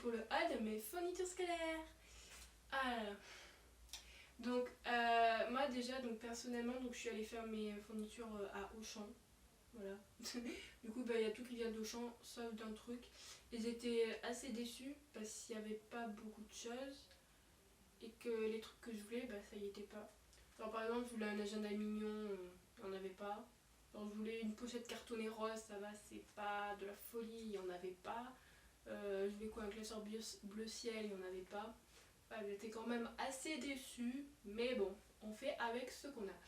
pour le haul de mes fournitures scolaires. Alors, donc moi déjà, donc personnellement, donc je suis allée faire mes fournitures à Auchan. Voilà. Du coup, il y a tout qui vient d'Auchan, sauf d'un truc. Et j'étais assez déçue parce qu'il n'y avait pas beaucoup de choses et que les trucs que je voulais, ça y était pas. Alors par exemple, je voulais un agenda mignon, il n'y en avait pas. Alors je voulais une pochette cartonnée rose, ça va, c'est pas de la folie, il n'y en avait pas. Je voulais quoi, un classeur bleu ciel, il n'y en avait pas. Enfin, j'étais quand même assez déçue, mais bon, on fait avec ce qu'on a.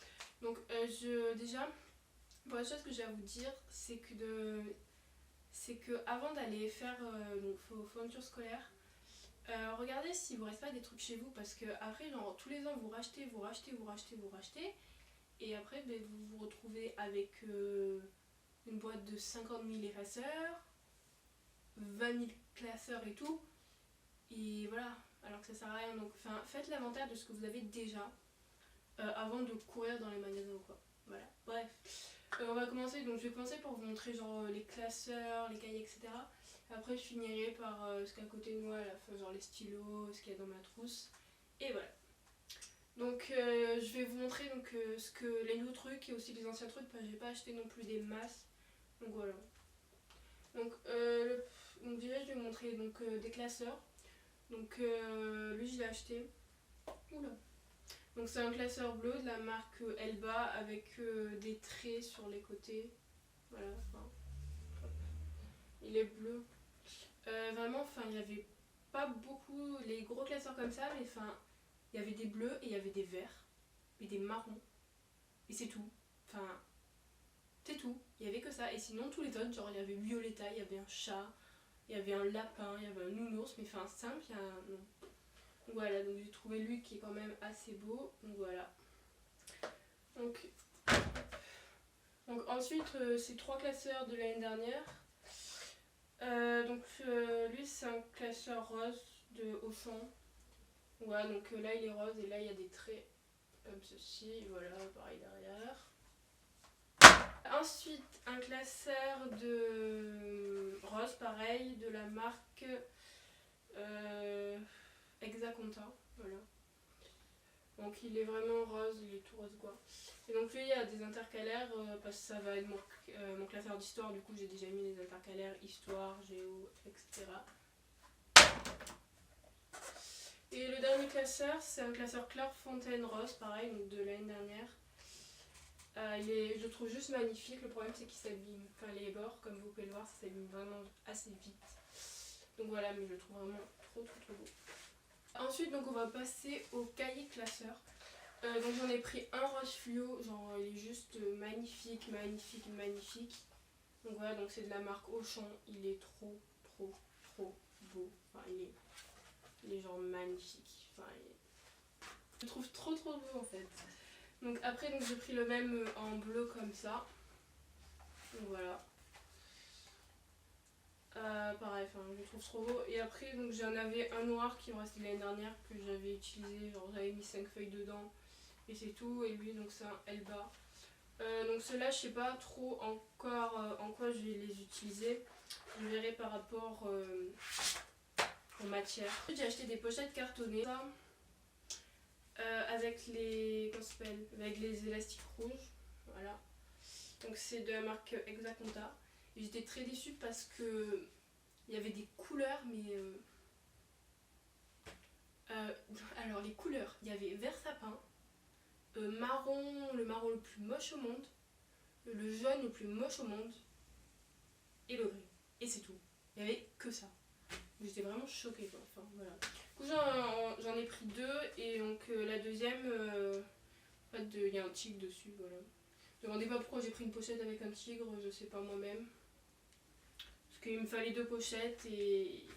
Donc déjà, pour la chose que j'ai à vous dire, c'est que avant d'aller faire vos fournitures scolaires, regardez si vous reste pas des trucs chez vous, parce que après, genre, tous les ans vous rachetez, et après vous vous retrouvez avec une boîte de 50 000 effaceurs, 20 000 classeurs et tout, et voilà, alors que ça sert à rien. Donc faites l'inventaire de ce que vous avez déjà avant de courir dans les magasins ou quoi. Voilà, bref. On va commencer, donc je vais commencer par vous montrer genre les classeurs, les cahiers, etc. Après je finirai par ce qu'il y a à côté de moi, genre les stylos, ce qu'il y a dans ma trousse. Et voilà. Donc je vais vous montrer donc, les nouveaux trucs et aussi les anciens trucs, parce que j'ai pas acheté non plus des masses. Donc voilà. Donc, donc déjà je vais vous montrer donc, des classeurs. Donc lui je l'ai acheté. Oula. Donc c'est un classeur bleu de la marque Elba avec des traits sur les côtés. Voilà, il est bleu. Vraiment, il n'y avait pas beaucoup les gros classeurs comme ça, mais il y avait des bleus et il y avait des verts et des marrons. Et c'est tout. C'est tout. Il n'y avait que ça. Et sinon, tous les autres, genre il y avait Violetta, il y avait un chat, il y avait un lapin, il y avait un nounours, mais simple, il y a un... Non. Donc voilà, donc j'ai trouvé lui qui est quand même assez beau. Donc voilà. Donc ensuite, ces trois classeurs de l'année dernière. Lui c'est un classeur rose de Auchan. Voilà, donc là il est rose et là il y a des traits comme ceci. Voilà, pareil derrière. Ensuite, un classeur de rose, pareil, de la marque Exaconta. Voilà. Donc il est vraiment rose, il est tout rose quoi. Et donc lui il y a des intercalaires parce que ça va être mon classeur d'histoire, du coup j'ai déjà mis les intercalaires histoire, géo, etc. Et le dernier classeur c'est un classeur Clairefontaine rose, pareil, donc de l'année dernière. Je le trouve juste magnifique, le problème c'est qu'il s'abîme, les bords comme vous pouvez le voir ça s'abîme vraiment assez vite. Donc voilà, mais je le trouve vraiment trop beau. Ensuite donc on va passer au cahier classeur. Donc j'en ai pris un rose fluo, genre il est juste magnifique. Donc voilà, donc c'est de la marque Auchan, il est trop beau. Il est genre magnifique. Je le trouve trop beau en fait. Donc après donc j'ai pris le même en bleu comme ça. Donc voilà. Pareil, je le trouve trop beau. Et après donc j'en avais un noir qui me restait l'année dernière que j'avais utilisé, genre j'avais mis 5 feuilles dedans. Et c'est tout, et lui donc c'est un Elba. Donc ceux-là je sais pas trop encore en quoi je vais les utiliser. Je verrai par rapport en matière. J'ai acheté des pochettes cartonnées avec avec les élastiques rouges. Voilà. Donc c'est de la marque Exaconta. Et j'étais très déçue parce que il y avait des couleurs, mais alors les couleurs, il y avait vert sapin, marron, le marron le plus moche au monde, le jaune le plus moche au monde et le gris. Et c'est tout. Il n'y avait que ça. J'étais vraiment choquée quoi. Voilà. Du coup j'en ai pris deux et donc la deuxième, en fait il y a un tigre dessus. Voilà. Ne me demandez pas pourquoi j'ai pris une pochette avec un tigre, je sais pas moi-même. Parce qu'il me fallait deux pochettes et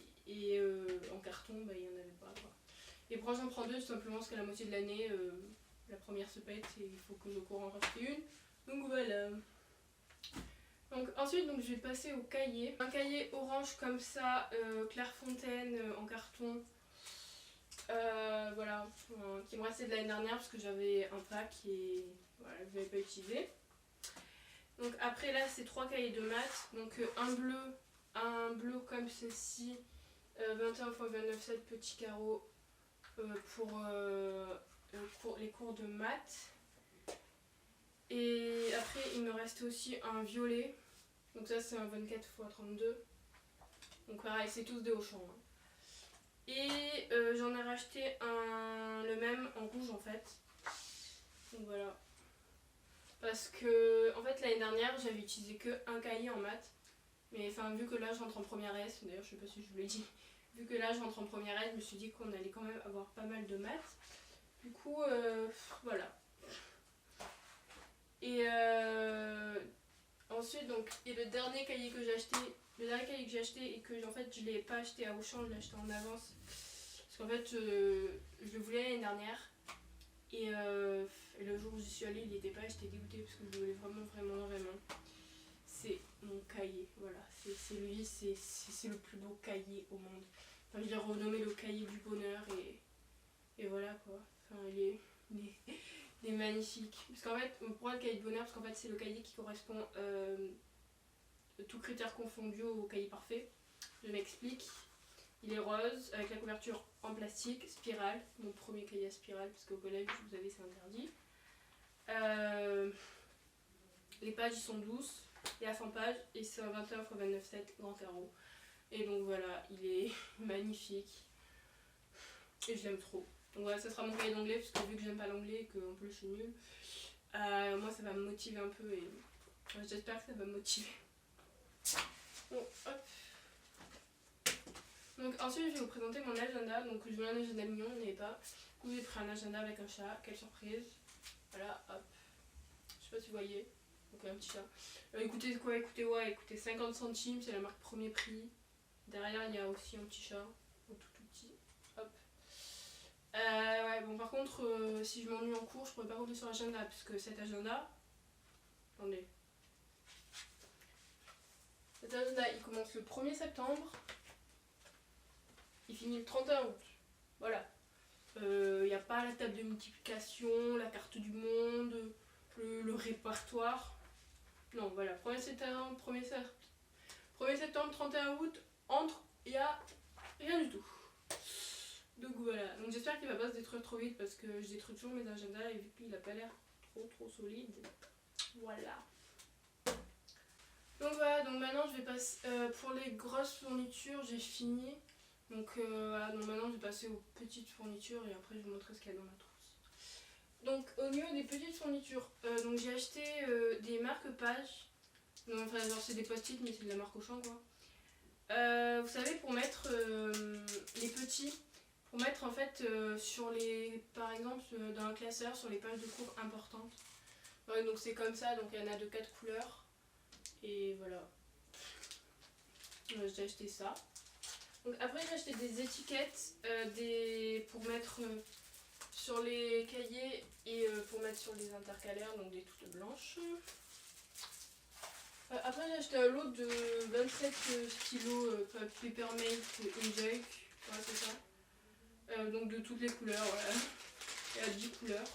en carton il n'y en avait pas quoi. Et pourquoi j'en prends deux, tout simplement parce qu'à la moitié de l'année, la première se pète et il faut que je cours en racheter une. Donc voilà. Donc ensuite donc, je vais passer au cahier. Un cahier orange comme ça, Clairefontaine en carton. Voilà, qui me restait de l'année dernière parce que j'avais un pack et voilà, je ne l'avais pas utilisé. Donc après là c'est trois cahiers de maths. Donc un bleu comme ceci 21 x 29 7 petits carreaux pour les cours de maths. Et après il me reste aussi un violet, donc ça c'est un 24 x 32, donc pareil c'est tous des Auchan hein. Et j'en ai racheté le même en rouge en fait, donc voilà, parce que en fait l'année dernière j'avais utilisé que un cahier en maths, mais enfin vu que là je rentre en première S, d'ailleurs je sais pas si je vous l'ai dit, vu que là je rentre en première S, je me suis dit qu'on allait quand même avoir pas mal de maths, du coup voilà. Et ensuite donc, et le dernier cahier que j'ai acheté, et que en fait je l'ai pas acheté à Auchan, je l'ai acheté en avance, parce qu'en fait je le voulais l'année dernière, et le jour où j'y suis allée il n'était pas, j'étais dégoûtée parce que je le voulais vraiment. C'est mon cahier, voilà, c'est lui, c'est le plus beau cahier au monde. Enfin, je l'ai renommé le cahier du bonheur, et voilà quoi. Enfin, il est magnifique. Parce qu'en fait, pourquoi le cahier de bonheur? Parce qu'en fait, c'est le cahier qui correspond, tout critère confondu, au cahier parfait. Je m'explique. Il est rose, avec la couverture en plastique, spirale. Mon premier cahier à spirale, parce qu'au collège, vous savez, c'est interdit. Les pages, ils sont douces. Il y a 100 pages, et c'est un 21 x 29 7 grand carreau. Et donc voilà, il est magnifique. Et je l'aime trop. Donc voilà, ça sera mon cahier d'anglais, parce que vu que j'aime pas l'anglais et qu'en plus je suis nulle, moi ça va me motiver un peu, et j'espère que ça va me motiver. Bon, hop. Donc ensuite je vais vous présenter mon agenda. Donc je voulais un agenda mignon, il n'y avait pas. Du coup j'ai pris un agenda avec un chat, quelle surprise. Voilà, hop. Je sais pas si vous voyez. Donc un petit chat. Écoutez quoi, écoutez 50 centimes, c'est la marque Premier Prix. Derrière il y a aussi un petit chat, un tout petit. Hop. Ouais, bon par contre si je m'ennuie en cours je pourrais pas compter sur l'agenda, puisque cet agenda, attendez, cet agenda il commence le 1er septembre, il finit le 31 août, voilà. Il n'y a pas la table de multiplication, la carte du monde, le répertoire, non voilà, 1er septembre, 1er septembre, 31 août, il n'y a rien du tout. Donc voilà, donc j'espère qu'il va pas se détruire trop vite, parce que je détruis toujours mes agendas, et vu qu'il a pas l'air trop solide, voilà. Donc voilà, donc maintenant je vais passer, pour les grosses fournitures j'ai fini, donc voilà, donc maintenant je vais passer aux petites fournitures, et après je vais vous montrer ce qu'il y a dans ma trousse. Donc au niveau des petites fournitures, donc j'ai acheté des marque-pages, enfin genre c'est des post-it mais c'est de la marque Auchan quoi. Vous savez, pour mettre les petits, pour mettre en fait sur les, par exemple dans un classeur, sur les pages de cours importantes. Ouais, donc c'est comme ça, donc il y en a de 4 couleurs. Et voilà. J'ai acheté ça. Donc après j'ai acheté des étiquettes pour mettre sur les cahiers, et pour mettre sur les intercalaires, donc des toutes blanches. Après j'ai acheté un lot de 27 stylos Papermate Enjoy, ouais c'est ça. Donc de toutes les couleurs, voilà. Il y a 10 couleurs.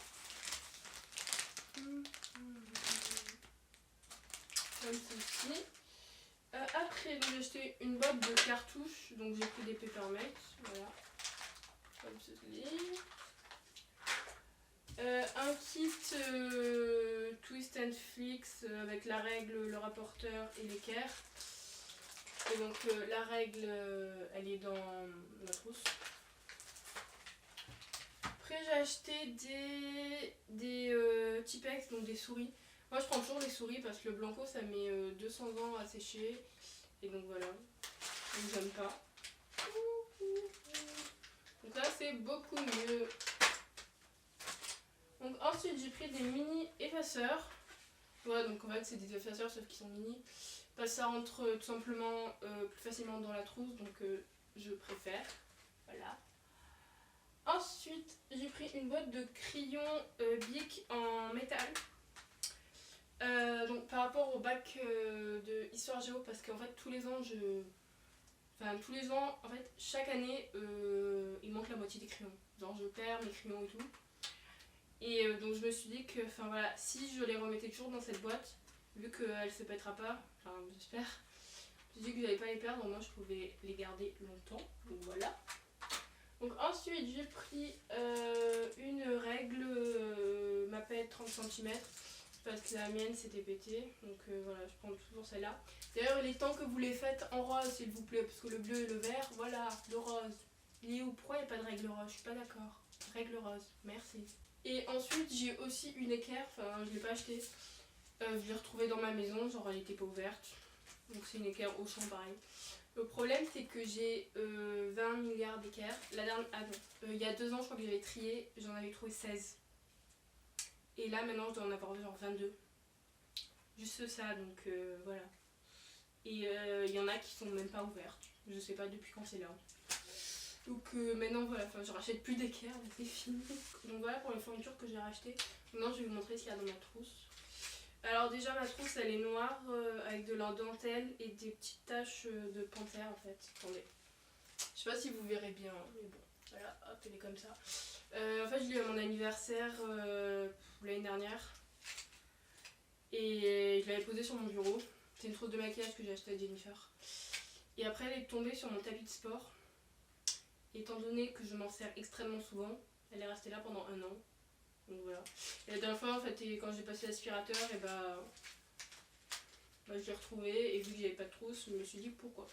Comme ceci. Après j'ai acheté une boîte de cartouches, donc j'ai pris des Papermate, voilà. Comme ceci. Un kit Twist and Fix avec la règle, le rapporteur et l'équerre. Et donc la règle elle est dans ma trousse. Après j'ai acheté des Tipex, donc des souris. Moi je prends toujours des souris parce que le Blanco ça met 200 ans à sécher. Et donc voilà, donc j'aime pas. Donc là c'est beaucoup mieux. Donc ensuite j'ai pris des mini effaceurs. Voilà, donc en fait c'est des effaceurs sauf qu'ils sont mini. Parce que ça rentre tout simplement plus facilement dans la trousse, donc je préfère. Voilà. Ensuite j'ai pris une boîte de crayons Bic en métal. Donc par rapport au bac de Histoire Géo, parce qu'en fait tous les ans en fait chaque année il manque la moitié des crayons. Genre je perds mes crayons et tout. Et donc je me suis dit que enfin voilà, si je les remettais toujours dans cette boîte, vu qu'elle se pètera pas, enfin j'espère, J'ai dit que j'allais pas les perdre, au moins je pouvais les garder longtemps. Donc voilà. Donc ensuite j'ai pris une règle Maped 30 cm parce que la mienne s'était pétée. Donc voilà, je prends toujours celle-là. D'ailleurs il est temps que vous les faites en rose s'il vous plaît, parce que le bleu et le vert, voilà, le rose. Léo, pourquoi il n'y a pas de règle rose? Je suis pas d'accord. Règle rose, merci. Et ensuite j'ai aussi une équerre, enfin je l'ai pas achetée. Je l'ai retrouvée dans ma maison, genre elle était pas ouverte. Donc c'est une équerre au champ pareil. Le problème c'est que j'ai 20 milliards d'équerres. La dernière, il y a 2 ans je crois que j'avais trié, j'en avais trouvé 16. Et là maintenant je dois en avoir genre 22. Juste ça, donc voilà. Et il y en a qui sont même pas ouvertes. Je sais pas depuis quand c'est là. Donc maintenant voilà, enfin je rachète plus d'équerres, c'est fini. Donc voilà pour les fournitures que j'ai rachetées. Maintenant je vais vous montrer ce qu'il y a dans ma trousse. Alors déjà ma trousse elle est noire avec de la dentelle et des petites taches de panthère en fait. Attendez. Je sais pas si vous verrez bien, mais bon. Voilà, hop, elle est comme ça. En fait je l'ai eu à mon anniversaire l'année dernière. Et je l'avais posée sur mon bureau. C'est une trousse de maquillage que j'ai achetée à Jennifer. Et après elle est tombée sur mon tapis de sport. Étant donné que je m'en sers extrêmement souvent, elle est restée là pendant 1 an. Donc voilà. Et la dernière fois, en fait, quand j'ai passé l'aspirateur, et je l'ai retrouvée. Et vu que j'avais pas de trousse, je me suis dit pourquoi.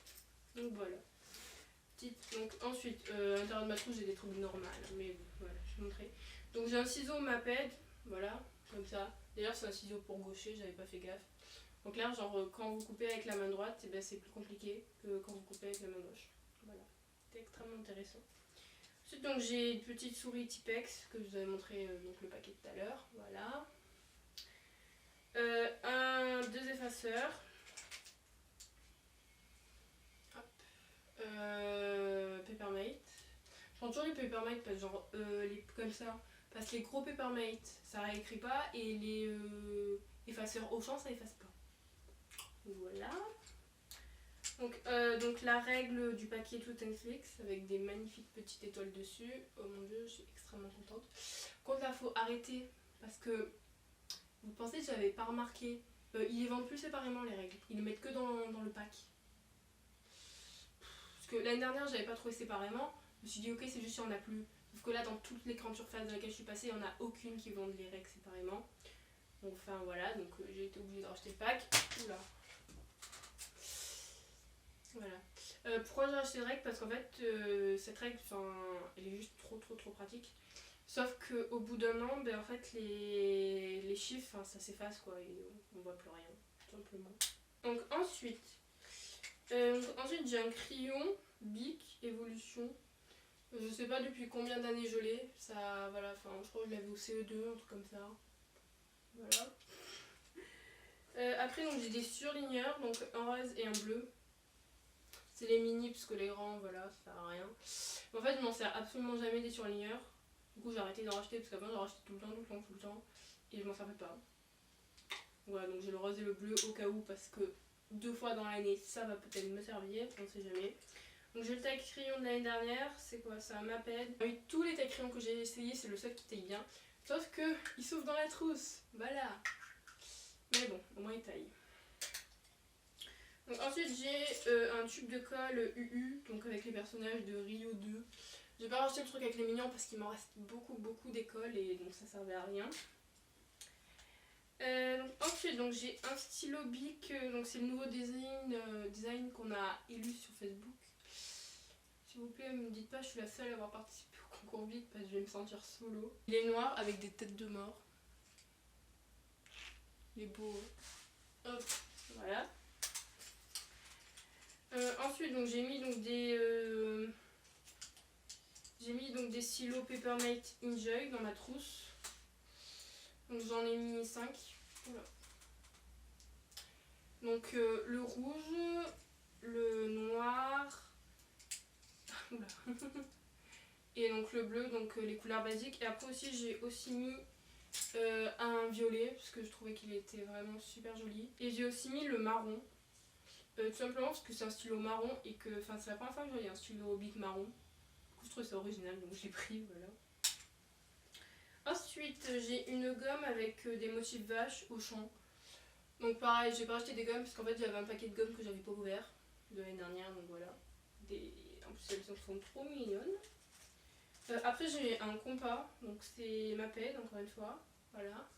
Donc voilà. Donc ensuite, à l'intérieur de ma trousse, j'ai des trucs normaux. Mais bon, voilà, je vais vous montrer. Donc j'ai un ciseau Maped. Voilà, comme ça. D'ailleurs, c'est un ciseau pour gaucher, j'avais pas fait gaffe. Donc là, genre, quand vous coupez avec la main droite, et ben, c'est plus compliqué que quand vous coupez avec la main gauche. Voilà. C'est extrêmement intéressant. Ensuite, donc j'ai une petite souris Tipex que je vous avais montré donc, le paquet tout à l'heure. Voilà. 2 effaceurs. Papermate. Je prends toujours les Papermate parce que genre les, comme ça. Parce que les gros Papermate ça réécrit pas et les effaceurs Auchan ça efface pas. Voilà. Donc la règle du paquet tout Netflix avec des magnifiques petites étoiles dessus. Oh mon dieu, je suis extrêmement contente. Contre là, faut arrêter parce que vous pensez que j'avais pas remarqué. Ils les vendent plus séparément les règles. Ils les mettent que dans le pack. Parce que l'année dernière, j'avais pas trouvé séparément. Je me suis dit ok, c'est juste qu'il n'y en a plus. Sauf que là, dans toutes les grandes surfaces dans lesquelles je suis passée, il n'y en a aucune qui vendent les règles séparément. Donc, enfin voilà, donc j'ai été obligée de racheter le pack. Oula. Voilà. Pourquoi j'ai acheté cette règle? Parce qu'en fait, cette règle, elle est juste trop pratique. Sauf qu'au bout d'un an, ben, en fait, les chiffres, ça s'efface quoi, et on voit plus rien, tout simplement. Donc ensuite j'ai un crayon Bic Evolution. Je sais pas depuis combien d'années je l'ai. Ça, voilà, enfin, je crois que je l'avais au CE2, un truc comme ça. Voilà. Après, donc j'ai des surligneurs, donc un rose et un bleu. C'est les mini parce que les grands, voilà, ça sert à rien. En fait, je m'en sers absolument jamais des surligneurs. Du coup, j'ai arrêté d'en racheter parce qu'avant, j'en rachetais tout le temps. Et je m'en servais pas. Voilà, donc j'ai le rose et le bleu au cas où parce que 2 fois dans l'année, ça va peut-être me servir, on sait jamais. Donc j'ai le taille-crayon de l'année dernière, c'est quoi? C'est un Maped. Avec tous les taille-crayons que j'ai essayé, c'est le seul qui taille bien. Sauf que il s'ouvre dans la trousse, voilà. Mais bon, au moins il taille. Donc ensuite j'ai un tube de colle UU, donc avec les personnages de Rio 2. J'ai pas racheté le truc avec les mignons parce qu'il m'en reste beaucoup d'écoles et donc ça servait à rien. Ensuite donc j'ai un stylo Bic, donc c'est le nouveau design qu'on a élu sur Facebook. S'il vous plaît, me dites pas je suis la seule à avoir participé au concours Bic parce que je vais me sentir solo. Il est noir avec des têtes de mort. Il est beau. Hop, voilà. Ensuite donc j'ai mis donc des stylos Papermate Enjoy dans ma trousse. Donc j'en ai mis 5. Voilà. Donc le rouge, le noir, oula. Et donc le bleu, donc les couleurs basiques. Et après aussi j'ai aussi mis un violet parce que je trouvais qu'il était vraiment super joli. Et j'ai aussi mis le marron. Tout simplement parce que c'est un stylo marron et que c'est la première fois que je voyais un stylo Bic marron. Du coup je trouvais ça original donc j'ai pris, voilà. Ensuite j'ai une gomme avec des motifs vaches au champ. Donc pareil, j'ai pas acheté des gommes parce qu'en fait j'avais un paquet de gommes que j'avais pas ouvert. de l'année dernière, donc voilà. En plus elles sont trop mignonnes. Après j'ai un compas, donc c'est Maped encore une fois, voilà.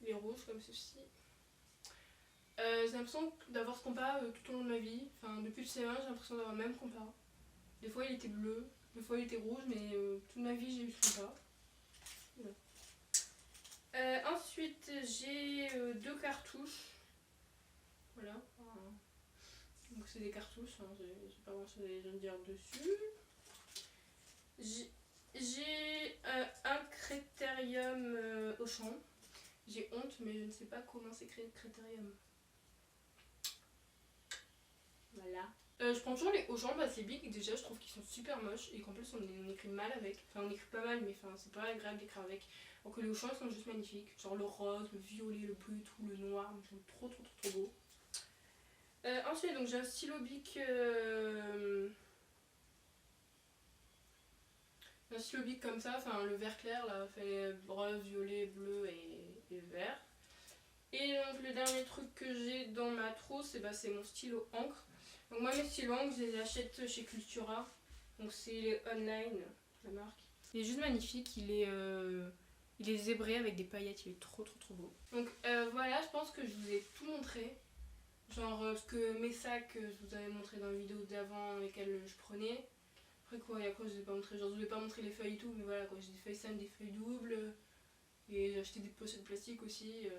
Il est rouge comme ceci. J'ai l'impression d'avoir ce compas tout au long de ma vie, enfin depuis le CE1 j'ai l'impression d'avoir le même compas. Des fois il était bleu, des fois il était rouge, mais toute ma vie j'ai eu ce compas. Voilà. Ensuite j'ai 2 cartouches, voilà. Donc c'est des cartouches, hein. J'ai pas grand chose à dire dessus. J'ai un critérium Auchan. J'ai honte, mais je ne sais pas comment s'écrit le critérium. Voilà. Je prends toujours les Auchan c'est big. Déjà, je trouve qu'ils sont super moches et qu'en plus on écrit mal avec. Enfin, on écrit pas mal, mais enfin, c'est pas agréable d'écrire avec. Alors que les Auchan sont juste magnifiques. Genre le rose, le violet, le bleu et tout, le noir. Ils sont trop beaux. Ensuite, donc j'ai un stylo bic. Un stylo bic comme ça, enfin le vert clair là, fait rose, violet, bleu et vert. Et donc le dernier truc que j'ai dans ma trousse, c'est mon stylo encre. Donc moi mes stylos encre, je les achète chez Cultura. Donc c'est online, la marque. Il est juste magnifique, il est zébré avec des paillettes, il est trop beau. Donc voilà, je pense que je vous ai tout montré. Genre ce que mes sacs, je vous avais montré dans la vidéo d'avant lesquels je prenais. Après quoi, et après je vous ai pas montré, genre je vous ai pas montré les feuilles et tout, mais voilà quoi, j'ai des feuilles simples, des feuilles doubles. Et j'ai acheté des pochettes plastiques aussi.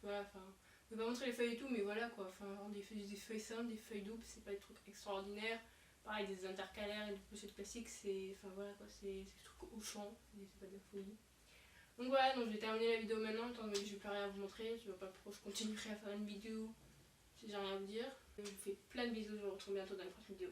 Voilà, enfin, je vais pas montrer les feuilles et tout, mais voilà quoi, enfin, des feuilles simples, des feuilles doubles, c'est pas des trucs extraordinaires. Pareil, des intercalaires et des pochettes plastiques, c'est, enfin voilà quoi, c'est des trucs au champ, c'est pas de la folie. Donc voilà, donc je vais terminer la vidéo maintenant, étant donné que j'ai plus rien à vous montrer, je vois pas pourquoi je continuerai à faire une vidéo si j'ai rien à vous dire. Je vous fais plein de bisous, je vous retrouve bientôt dans une prochaine vidéo.